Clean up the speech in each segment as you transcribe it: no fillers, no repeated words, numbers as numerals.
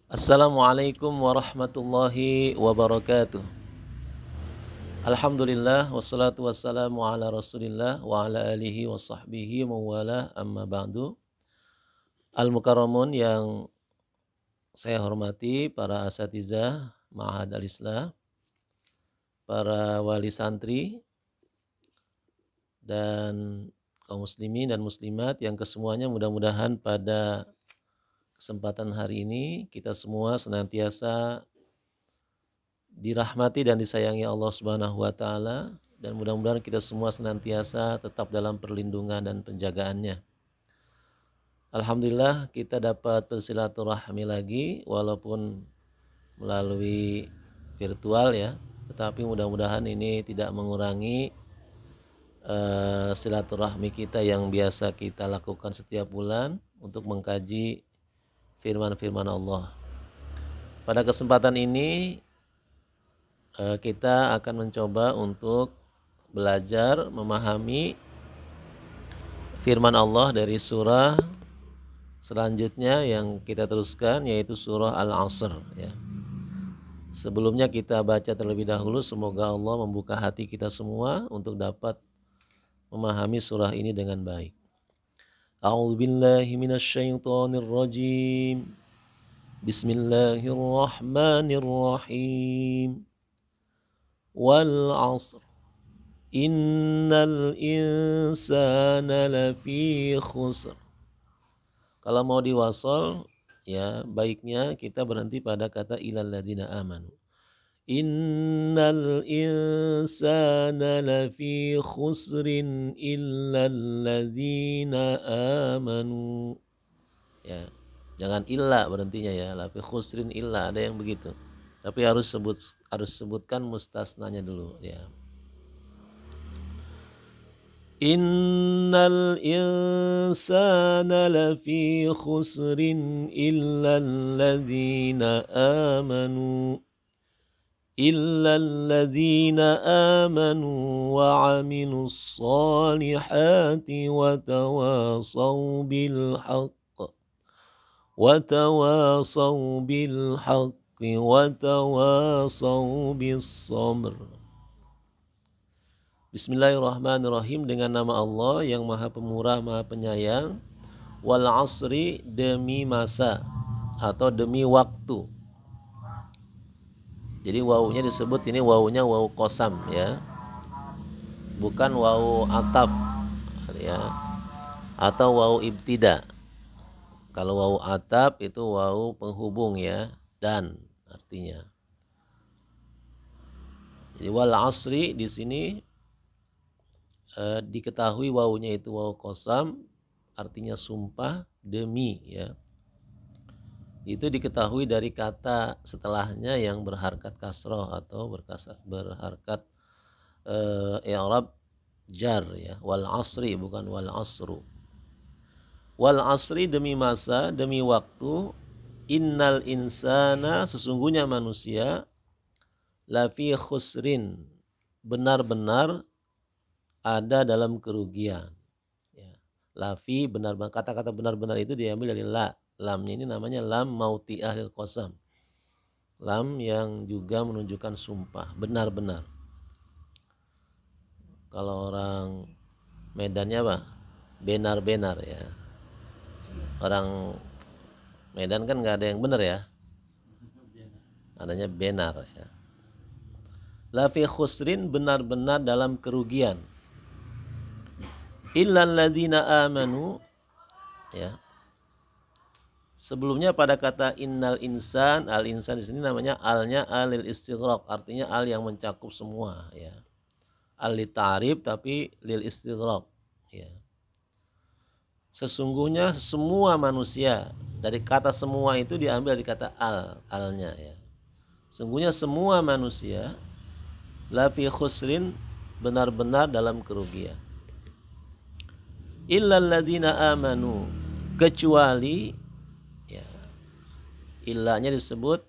Assalamualaikum warahmatullahi wabarakatuh. Alhamdulillah wassalatu wassalamu ala Rasulillah wa ala alihi wa sahbihi mawala amma ba'du. Al-mukarramun yang saya hormati, para asatizah Ma'had Al-Islah, para wali santri dan kaum muslimin dan muslimat yang kesemuanya mudah-mudahan pada kesempatan hari ini kita semua senantiasa dirahmati dan disayangi Allah Subhanahu wa taala, dan mudah-mudahan kita semua senantiasa tetap dalam perlindungan dan penjagaannya. Alhamdulillah kita dapat bersilaturahmi lagi walaupun melalui virtual ya, tetapi mudah-mudahan ini tidak mengurangi silaturahmi kita yang biasa kita lakukan setiap bulan untuk mengkaji firman-firman Allah. Pada kesempatan ini kita akan mencoba untuk belajar memahami firman Allah dari surah selanjutnya yang kita teruskan, yaitu surah Al-Asr ya. Sebelumnya kita baca terlebih dahulu, semoga Allah membuka hati kita semua untuk dapat memahami surah ini dengan baik. A'udzubillahi minasyaitonir rajim. Bismillahirrahmanirrahim. Wal 'asr innal insana lafi khusr. Kalau mau diwasal ya baiknya kita berhenti pada kata ilal ladzina amanu. Innal insana lafi khusrin illal ladzina amanu. Ya, jangan illa berhentinya ya, lafi khusrin illa, ada yang begitu. Tapi harus sebutkan mustasnanya dulu ya. Innal insana lafi khusrin illal ladzina amanu wa 'amilus solihati wa tawasaw bil haqqi wa tawasaw bis sabr. Bismillahirrahmanirrahim, dengan nama Allah yang Maha Pemurah, Maha Penyayang. Wal 'asri, demi masa atau demi waktu. Jadi wawunya disebut ini wawunya wawu qasam ya. Bukan wawu ataf ya, atau wawu ibtida. Kalau wawu ataf itu wawu penghubung ya, dan artinya. Jadi wal 'asri di sini diketahui wawunya itu wawu qasam, artinya sumpah, demi ya. Itu diketahui dari kata setelahnya yang berharkat kasroh atau berharkat i'rab jar ya. Wal 'asri, bukan wal 'asru. Wal 'asri, demi masa, demi waktu. Innal insana, sesungguhnya manusia, lafi khusrin, benar-benar ada dalam kerugian ya. Lafi, benar-benar, kata-kata benar-benar itu diambil dari la. Lamnya ini namanya lam mauti'ah lil qasam, lam yang juga menunjukkan sumpah, benar-benar. Kalau orang Medannya apa? Benar-benar ya. Orang Medan kan nggak ada yang benar ya, adanya benar ya. Lafi khusrin, benar-benar dalam kerugian. Illal ladzina amanu ya. Sebelumnya pada kata innal insan, al insan di sini namanya alnya alil istighraq, artinya al yang mencakup semua ya. Al li ta'rif tapi lil istighraq ya. Sesungguhnya semua manusia, dari kata semua itu diambil dari kata alnya ya. Sesungguhnya semua manusia lafi khusrin, benar-benar dalam kerugian. Illal ladzina amanu, kecuali ya, illanya disebut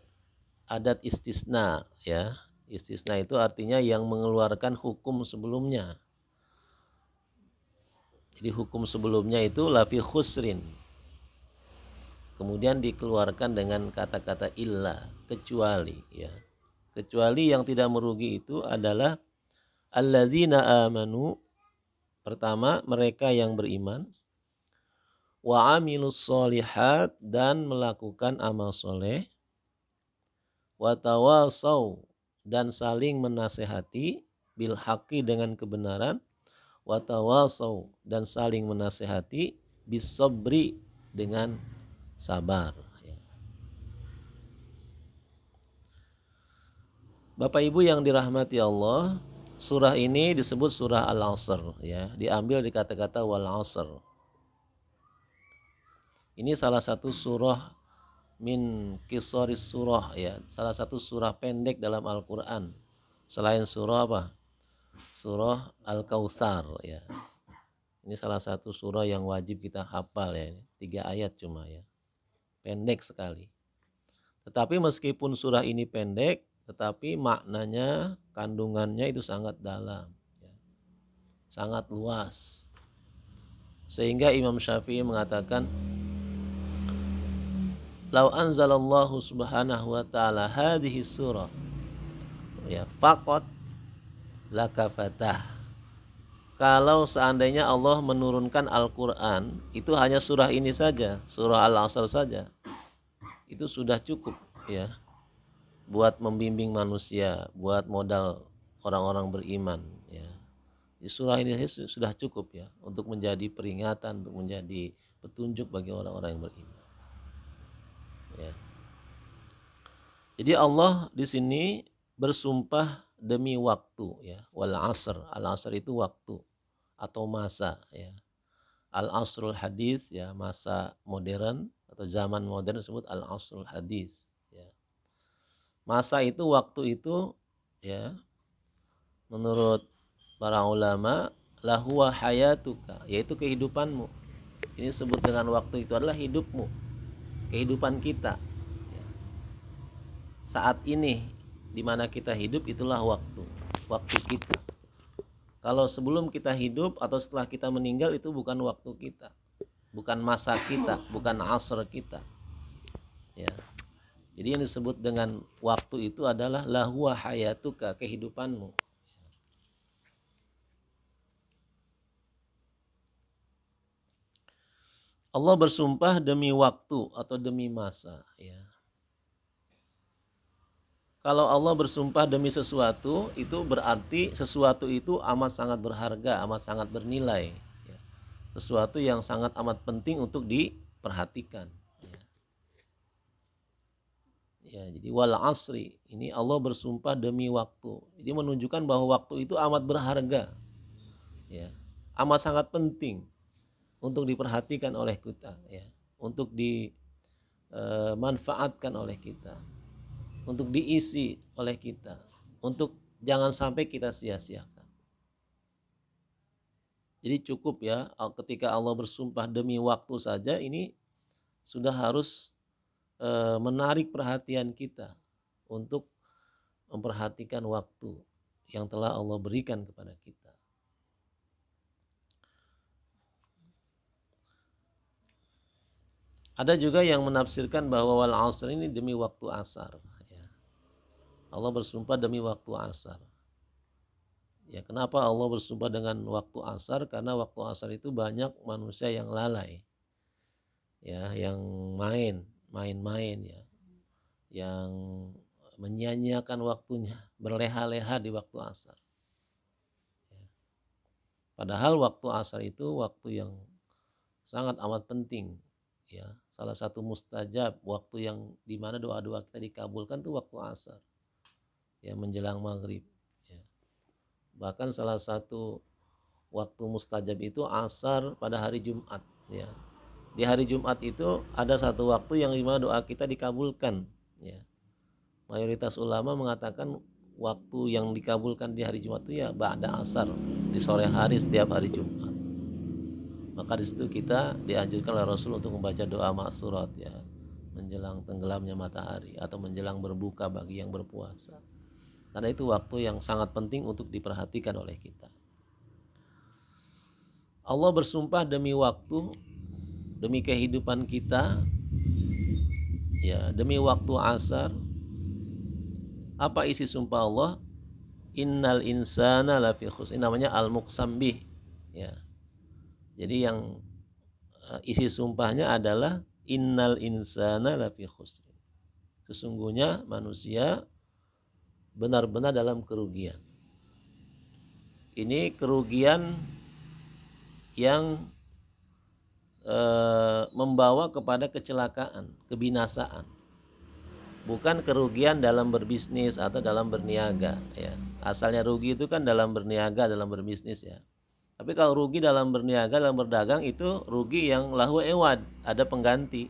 adat istisna ya. Istisna itu artinya yang mengeluarkan hukum sebelumnya. Jadi hukum sebelumnya itu lafi khusrin, Kemudian dikeluarkan dengan kata-kata illa, kecuali, ya. Kecuali yang tidak merugi itu adalah alladzina amanu, pertama mereka yang beriman, wa amilus solihat, dan melakukan amal soleh, wa tawasau, dan saling menasehati, bil haqqi, dengan kebenaran, wa tawasau, dan saling menasehati, bis sabri, dengan sabar. Bapak Ibu yang dirahmati Allah, surah ini disebut surah Al-Asr, ya, diambil di kata-kata wal asr. Ini salah satu surah min kisoris surah, ya, salah satu surah pendek dalam Al-Quran. Selain surah apa? Surah Al-Kautsar, ya. Ini salah satu surah yang wajib kita hafal, ya. 3 ayat cuma, ya. Pendek sekali. Tetapi meskipun surah ini pendek, tetapi maknanya, kandungannya itu sangat dalam, ya. Sangat luas. Sehingga Imam Syafi'i mengatakan, lau anzalallahu subhanahu wa ta'ala hadhihi surah, ya, faqat lakafatah. Kalau seandainya Allah menurunkan Al-Quran, itu hanya surah ini saja, surah Al-Asr saja, itu sudah cukup, ya, buat membimbing manusia, buat modal orang-orang beriman, ya. Di surah ini sudah cukup, ya, untuk menjadi peringatan, untuk menjadi petunjuk bagi orang-orang yang beriman, ya. Jadi Allah di sini bersumpah demi waktu, ya, wal asr. Al asr itu waktu atau masa, ya. Al asrul hadis, ya, masa modern atau zaman modern disebut al asrul hadis, ya. Masa itu, waktu itu, ya, menurut para ulama, lahuwa hayatuka, yaitu kehidupanmu. Ini disebut dengan waktu itu adalah hidupmu, kehidupan kita, ya. Saat ini di mana kita hidup, itulah waktu kita. Kalau sebelum kita hidup atau setelah kita meninggal, itu bukan waktu kita, bukan masa kita, bukan asr kita, ya. Jadi yang disebut dengan waktu itu adalah lahuwa hayatuka, kehidupanmu. Allah bersumpah demi waktu atau demi masa, ya. Kalau Allah bersumpah demi sesuatu, itu berarti sesuatu itu amat sangat berharga, amat sangat bernilai, ya. Sesuatu yang sangat amat penting untuk diperhatikan, ya. Ya, jadi wal asri, ini Allah bersumpah demi waktu. Jadi menunjukkan bahwa waktu itu amat berharga, ya, amat sangat penting untuk diperhatikan oleh kita, ya, untuk dimanfaatkan oleh kita, untuk diisi oleh kita, untuk jangan sampai kita sia-siakan. Jadi cukup, ya, ketika Allah bersumpah demi waktu saja, ini sudah harus menarik perhatian kita untuk memperhatikan waktu yang telah Allah berikan kepada kita. Ada juga yang menafsirkan bahwa wal asr ini demi waktu asar, ya. Allah bersumpah demi waktu asar. Ya, kenapa Allah bersumpah dengan waktu asar? Karena waktu asar itu banyak manusia yang lalai, ya, yang main-main, ya, yang menyia-nyiakan waktunya, berleha-leha di waktu asar, ya. Padahal waktu asar itu waktu yang sangat amat penting, ya. Salah satu mustajab, waktu yang dimana doa-doa kita dikabulkan tuh waktu asar, ya, menjelang maghrib, ya. Bahkan salah satu waktu mustajab itu asar pada hari Jumat, ya. Di hari Jumat itu ada satu waktu yang dimana doa kita dikabulkan, ya. Mayoritas ulama mengatakan waktu yang dikabulkan di hari Jumat itu ya ba'da asar, di sore hari setiap hari Jumat. Maka di situ kita dianjurkan oleh Rasul untuk membaca doa maksurat, ya, menjelang tenggelamnya matahari atau menjelang berbuka bagi yang berpuasa. Karena itu waktu yang sangat penting untuk diperhatikan oleh kita. Allah bersumpah demi waktu, demi kehidupan kita, ya, demi waktu asar. Apa isi sumpah Allah? Innal insana lafi khusr. Ini namanya al-muqsam bih, ya. Jadi yang isi sumpahnya adalah innal insana lafi khusr. Sesungguhnya manusia benar-benar dalam kerugian. Ini kerugian yang membawa kepada kecelakaan, kebinasaan. Bukan kerugian dalam berbisnis atau dalam berniaga, ya. Asalnya rugi itu kan dalam berniaga, dalam berbisnis, ya. Tapi kalau rugi dalam berniaga, dalam berdagang, itu rugi yang lahu ewad, ada pengganti,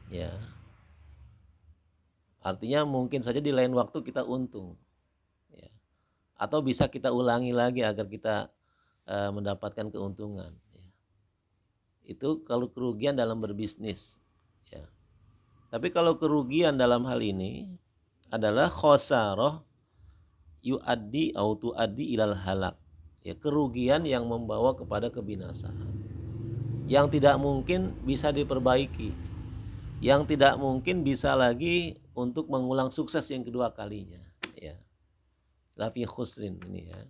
ya. Artinya mungkin saja di lain waktu kita untung, ya. Atau bisa kita ulangi lagi agar kita mendapatkan keuntungan, ya. Itu kalau kerugian dalam berbisnis, ya. Tapi kalau kerugian dalam hal ini adalah khosarah yu'addi au tu'addi ilal halak, ya, kerugian yang membawa kepada kebinasaan, yang tidak mungkin bisa diperbaiki, yang tidak mungkin bisa lagi untuk mengulang sukses yang kedua kalinya, ya. Lafi khusrin ini, ya,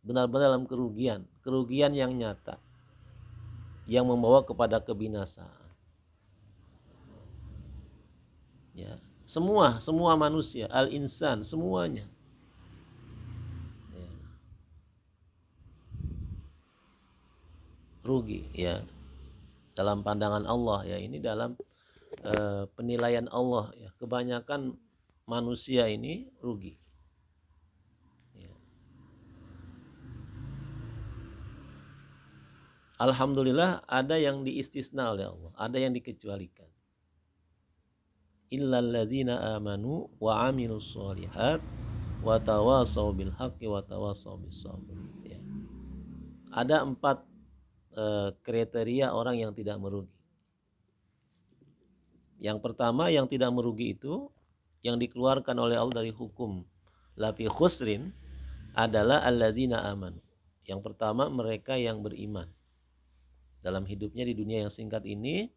benar-benar dalam kerugian, kerugian yang nyata yang membawa kepada kebinasaan. Ya, semua manusia, al-insan, semuanya, ya, rugi, ya, dalam pandangan Allah, ya. Ini dalam penilaian Allah, ya. Kebanyakan manusia ini rugi, ya. Alhamdulillah ada yang diistisna oleh Allah, ada yang dikecualikan. Illal ladzina amanu wa amilus sholihat wa tawasaw bil haqqi wa tawasaw bis sabr, ya. Ada 4 kriteria orang yang tidak merugi. Yang pertama, yang tidak merugi itu yang dikeluarkan oleh Allah dari hukum lafi khusrin adalah alladzina amanu. Yang pertama, mereka yang beriman. Dalam hidupnya di dunia yang singkat ini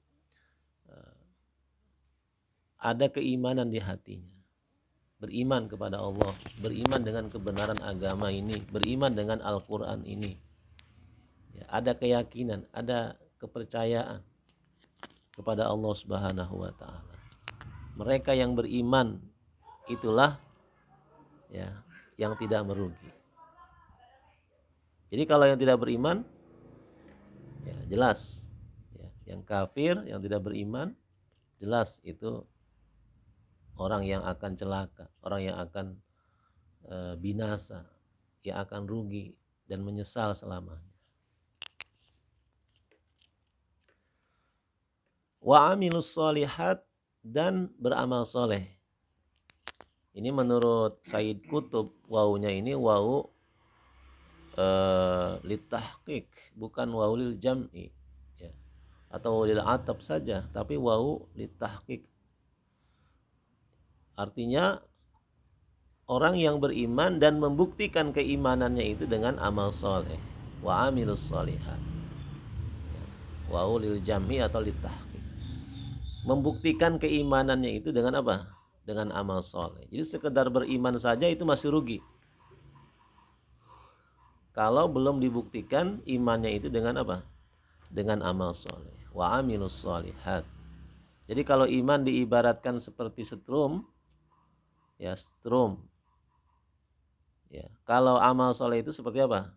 ada keimanan di hatinya, beriman kepada Allah, beriman dengan kebenaran agama ini, beriman dengan Al-Quran ini, ya, ada keyakinan, ada kepercayaan kepada Allah Subhanahu wa Ta'ala. Mereka yang beriman itulah, ya, yang tidak merugi. Jadi kalau yang tidak beriman, ya, jelas, ya, yang kafir, yang tidak beriman, jelas itu orang yang akan celaka, orang yang akan binasa, yang akan rugi dan menyesal selamanya. Wa amilus sholihat, dan beramal soleh. Ini menurut Said Qutb, wawunya ini wawu litahqiq, bukan wawu lil jam'i, ya, atau lil atab saja, tapi wawu litahqiq. Artinya orang yang beriman dan membuktikan keimanannya itu dengan amal soleh. Wa amilus sholihat, wawu lil jam'i atau litahqiq. Membuktikan keimanannya itu dengan apa? Dengan amal soleh. Jadi sekedar beriman saja itu masih rugi kalau belum dibuktikan imannya itu dengan apa? Dengan amal soleh. Wa amilus sholihat. Jadi kalau iman diibaratkan seperti setrum, ya, strum, ya. Kalau amal soleh itu seperti apa?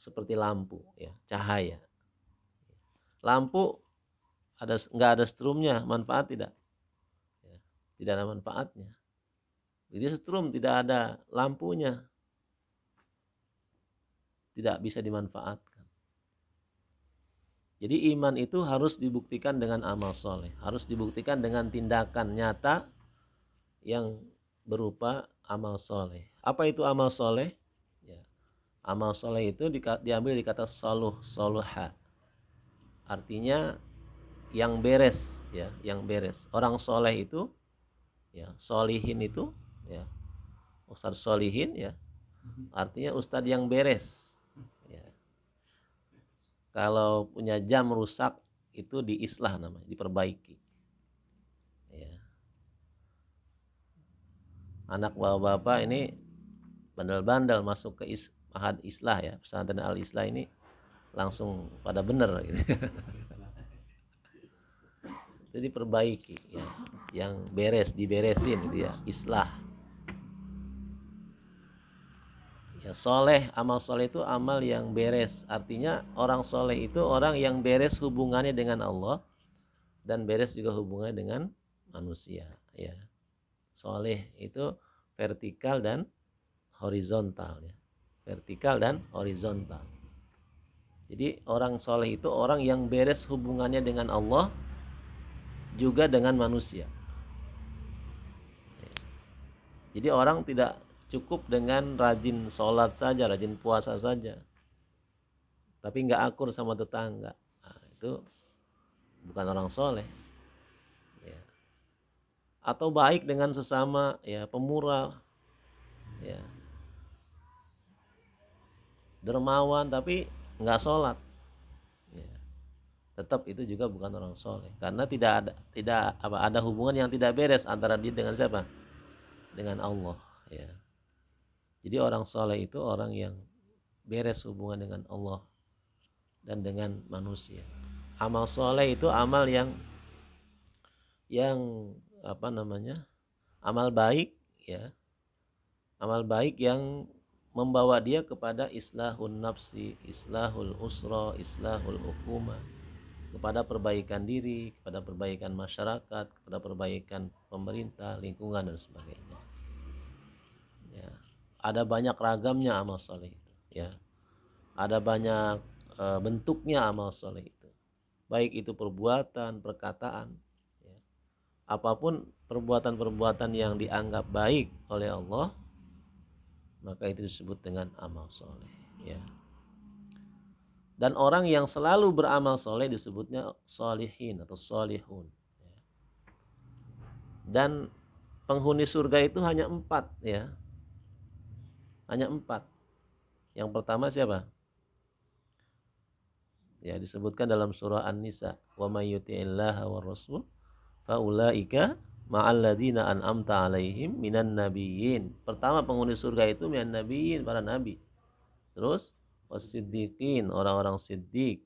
Seperti lampu, ya, cahaya. Lampu nggak ada strumnya, manfaat tidak? Ya, tidak ada manfaatnya. Jadi strum tidak ada lampunya, tidak bisa dimanfaatkan. Jadi iman itu harus dibuktikan dengan amal soleh, harus dibuktikan dengan tindakan nyata yang berupa amal soleh. Apa itu amal soleh? Ya, amal soleh itu diambil dari kata soluh, soluha. Artinya yang beres, ya, yang beres. Orang soleh itu, ya, solihin itu, ya, ustadz solihin, ya, artinya ustadz yang beres, ya. Kalau punya jam rusak itu diislah namanya, diperbaiki, ya. Anak bapak-bapak ini bandel-bandel masuk ke Mahad Islah ya, pesantren Al Islah ini langsung pada bener gitu. Jadi perbaiki ya, yang beres diberesin gitu ya, islah. Ya, soleh, amal soleh itu amal yang beres. Artinya orang soleh itu orang yang beres hubungannya dengan Allah dan beres juga hubungannya dengan manusia. Ya, soleh itu vertikal dan horizontal. Ya. Vertikal dan horizontal. Jadi orang soleh itu orang yang beres hubungannya dengan Allah juga dengan manusia. Jadi orang tidak cukup dengan rajin sholat saja, rajin puasa saja, tapi nggak akur sama tetangga. Nah, itu bukan orang soleh. Ya. Atau baik dengan sesama, ya pemurah, ya dermawan, tapi nggak sholat. Ya. Tetap itu juga bukan orang soleh, karena tidak ada hubungan yang tidak beres antara dia dengan siapa? Dengan Allah. Ya. Jadi orang soleh itu orang yang beres hubungan dengan Allah dan dengan manusia. Amal soleh itu amal yang apa namanya? Amal baik ya. Amal baik yang membawa dia kepada islahun nafsi, islahul usra, islahul uqumah, kepada perbaikan diri, kepada perbaikan masyarakat, kepada perbaikan pemerintah, lingkungan dan sebagainya. Ya. Ada banyak ragamnya amal soleh itu ya. Ada banyak bentuknya amal soleh itu, baik itu perbuatan, perkataan ya. Apapun perbuatan-perbuatan yang dianggap baik oleh Allah, maka itu disebut dengan amal soleh ya. Dan orang yang selalu beramal soleh disebutnya solihin atau solihun ya. Dan penghuni surga itu hanya 4 ya, hanya 4. Yang pertama siapa? Ya, disebutkan dalam surah An-Nisa, wa may yuti'illaha war rasul faulaika ma'alladzina an'amta 'alaihim minan nabiyyin. Pertama penghuni surga itu minan nabiyyin, para nabi. Terus wasiddiqin, orang-orang siddiq,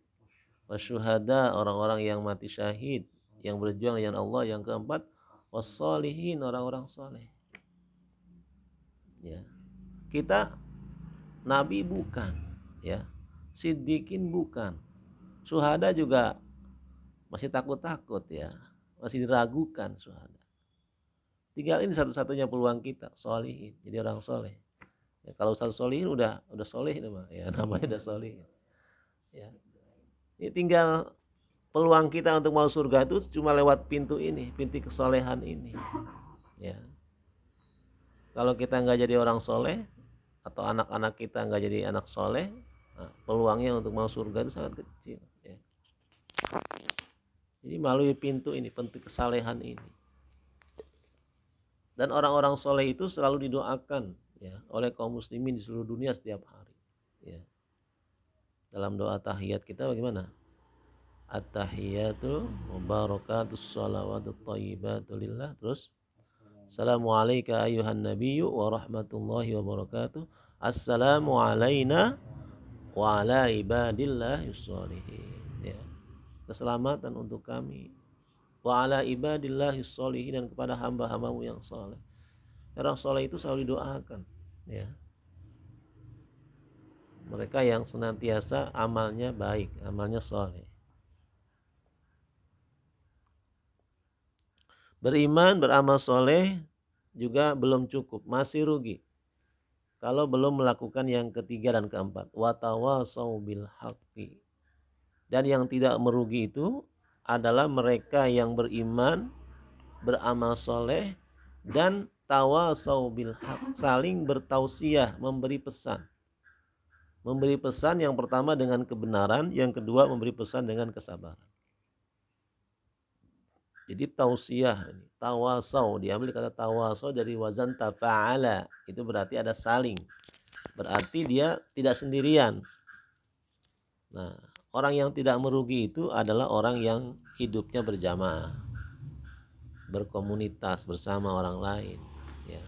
wasyuhada, orang-orang yang mati syahid, yang berjuang dengan Allah. Yang keempat wassolihin, orang-orang soleh. Ya. Kita nabi bukan, ya. Siddiqin bukan. Syuhada juga masih takut-takut ya, masih diragukan syuhada. Tinggal ini satu-satunya peluang kita, solihin, jadi orang soleh. Ya, kalau satu solihin udah soleh nama, ya namanya udah soleh. Ya. Ini tinggal peluang kita untuk masuk surga itu cuma lewat pintu ini, pintu kesolehan ini. Ya. Kalau kita nggak jadi orang soleh atau anak-anak kita nggak jadi anak soleh, nah, peluangnya untuk masuk surga itu sangat kecil. Ya. Jadi melalui pintu ini, pintu kesalehan ini. Dan orang-orang soleh itu selalu didoakan ya oleh kaum muslimin di seluruh dunia setiap hari. Ya. Dalam doa tahiyat kita bagaimana? At-tahiyatu mubarakatus salawatut thayyibatu lillah. Terus Assalamu alayka ayyuhan nabiyyu wa rahmatullahi wa barakatuh. Assalamu alayna wa ala ibadillahis sholihin. Ya. Keselamatan untuk kami wa ala ibadillahis sholihin, dan kepada hamba-hambamu yang soleh. Orang soleh itu selalu didoakan ya. Mereka yang senantiasa amalnya baik, amalnya soleh. Beriman, beramal soleh juga belum cukup, masih rugi kalau belum melakukan yang ketiga dan keempat, watawasau bil haqqi. Dan yang tidak merugi itu adalah mereka yang beriman, beramal soleh, dan tawasau bil haq, saling bertausiah, memberi pesan. Memberi pesan yang pertama dengan kebenaran, yang kedua memberi pesan dengan kesabaran. Jadi tausiah, tawasau, diambil kata tawasau dari wazan tafa'ala, itu berarti ada saling. Berarti dia tidak sendirian. Nah, orang yang tidak merugi itu adalah orang yang hidupnya berjamaah, berkomunitas bersama orang lain ya.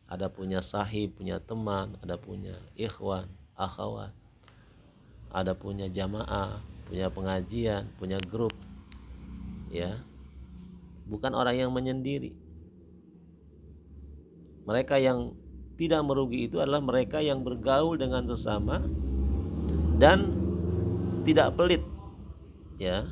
ada punya sahib, punya teman, ada punya ikhwan, akhwat, ada punya jamaah, punya pengajian, punya grup, ya. Bukan orang yang menyendiri. Mereka yang tidak merugi itu adalah mereka yang bergaul dengan sesama dan tidak pelit, ya.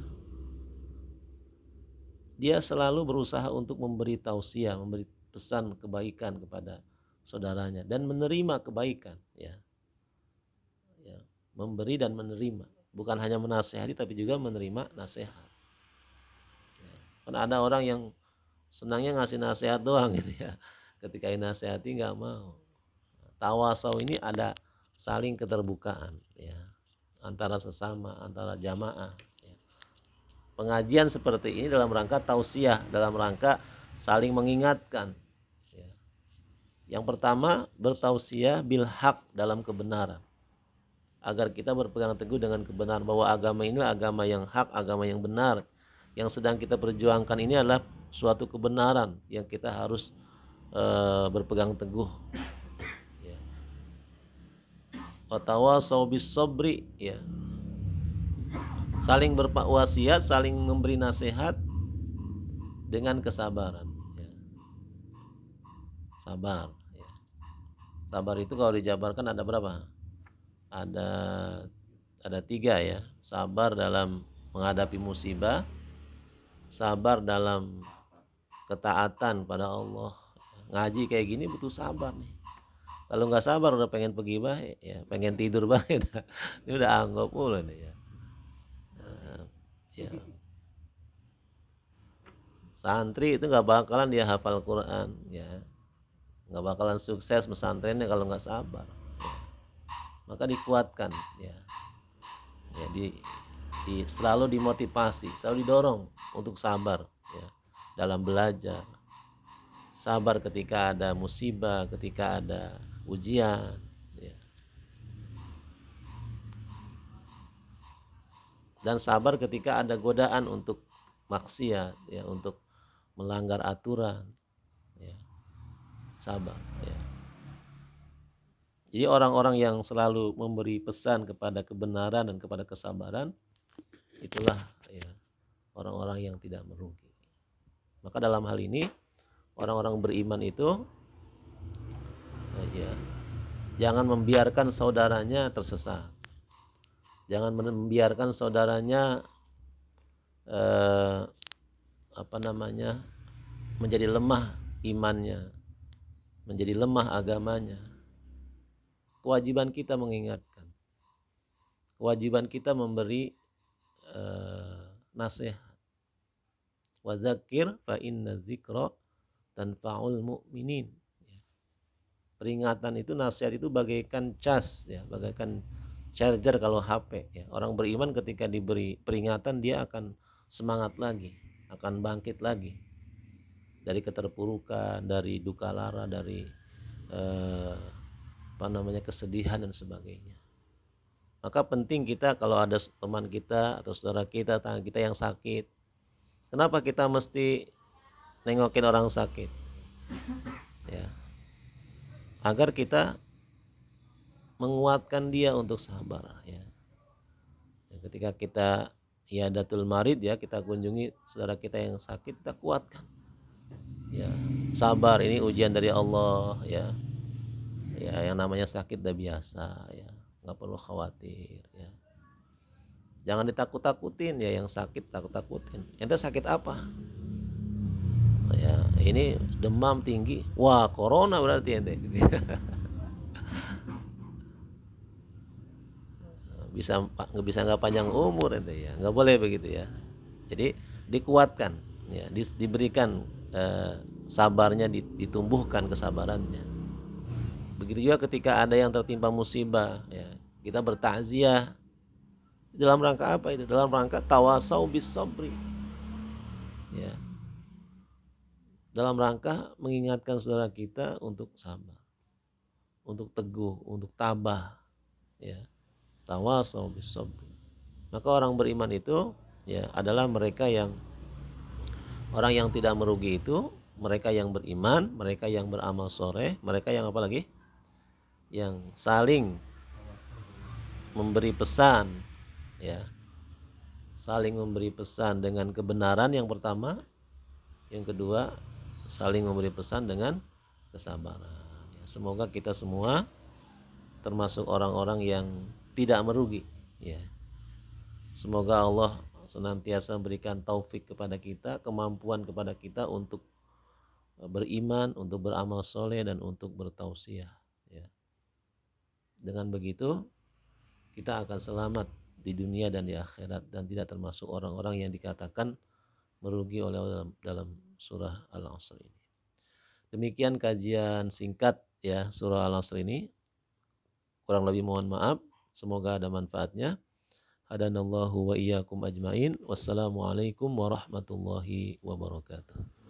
Dia selalu berusaha untuk memberi tausiah, memberi pesan kebaikan kepada saudaranya dan menerima kebaikan, ya. Ya, memberi dan menerima, bukan hanya menasehati tapi juga menerima nasihat. Ya. Kan ada orang yang senangnya ngasih nasihat doang gitu ya. Ketika dinasehati nggak mau. Tawasau ini ada saling keterbukaan, ya, antara sesama, antara jamaah. Ya. Pengajian seperti ini dalam rangka tausiah, dalam rangka saling mengingatkan. Ya. Yang pertama, bertausiah bil haq, dalam kebenaran, agar kita berpegang teguh dengan kebenaran, bahwa agama ini agama yang hak, agama yang benar. Yang sedang kita perjuangkan ini adalah suatu kebenaran yang kita harus berpegang teguh. Ya. Watawasau bis sabri, ya. Saling berwasiat, saling memberi nasihat dengan kesabaran, ya. Sabar, ya. Sabar itu kalau dijabarkan ada berapa? Ada 3, ya. Sabar dalam menghadapi musibah, sabar dalam ketaatan pada Allah. Ngaji kayak gini butuh sabar nih. Kalau nggak sabar udah pengen pergi baik, ya, pengen tidur baik, ini udah anggap mulu nih, ya. Ya. Santri itu nggak bakalan dia hafal Quran, ya, nggak bakalan sukses pesantrennya kalau nggak sabar, ya. Maka dikuatkan, ya, ya selalu dimotivasi, selalu didorong untuk sabar, ya, dalam belajar, sabar ketika ada musibah, ketika ada ujian, ya. Dan sabar ketika ada godaan untuk maksiat, ya, untuk melanggar aturan, ya. Sabar, ya. Jadi orang-orang yang selalu memberi pesan kepada kebenaran dan kepada kesabaran, itulah, ya, orang-orang yang tidak merugi. Maka dalam hal ini orang-orang beriman itu, ya, jangan membiarkan saudaranya tersesat. Jangan membiarkan saudaranya menjadi lemah imannya, menjadi lemah agamanya. Kewajiban kita mengingatkan, kewajiban kita memberi nasihat. Wa dzakir fa inna dzikra tanfa'ul mu'minin. Peringatan itu, nasihat itu bagaikan cas, ya, bagaikan charger kalau HP, ya. Orang beriman ketika diberi peringatan dia akan semangat lagi, akan bangkit lagi dari keterpurukan, dari duka lara, dari kesedihan dan sebagainya. Maka penting kita kalau ada teman kita atau saudara kita, tetangga kita yang sakit, kenapa kita mesti nengokin orang sakit? Ya, agar kita menguatkan dia untuk sabar, ya. Ketika kita iadatul marid, ya, kita kunjungi saudara kita yang sakit, kita kuatkan, ya, sabar, ini ujian dari Allah, ya. Ya, yang namanya sakit udah biasa, ya, nggak perlu khawatir, ya. Jangan ditakut-takutin, ya, yang sakit takut-takutin. Ente sakit apa? Ya, ini demam tinggi, wah corona berarti ente. bisa nggak panjang umur ente, ya, nggak boleh begitu, ya. Jadi dikuatkan, ya, diberikan sabarnya, ditumbuhkan kesabarannya. Begitu juga ketika ada yang tertimpa musibah, ya, kita bertakziah. Dalam rangka apa itu? Dalam rangka tawasau bis sabri, ya, dalam rangka mengingatkan saudara kita untuk sabar, untuk teguh, untuk tabah, ya, tawasau bis sabri. Maka orang beriman itu, ya, adalah mereka yang, orang yang tidak merugi itu mereka yang beriman, mereka yang beramal soleh, mereka yang apa lagi? Yang saling memberi pesan, ya, saling memberi pesan dengan kebenaran yang pertama, yang kedua saling memberi pesan dengan kesabaran. Ya, semoga kita semua termasuk orang-orang yang tidak merugi, ya. Semoga Allah senantiasa memberikan taufik kepada kita, kemampuan kepada kita untuk beriman, untuk beramal soleh, dan untuk bertausiah, ya. Dengan begitu kita akan selamat di dunia dan di akhirat, dan tidak termasuk orang-orang yang dikatakan merugi oleh Allah dalam surah Al-Asr ini. Demikian kajian singkat, ya, surah Al-Asr ini. Kurang lebih mohon maaf. Semoga ada manfaatnya. Hadanallahu wa iyyakum ajmain. Wassalamualaikum warahmatullahi wabarakatuh.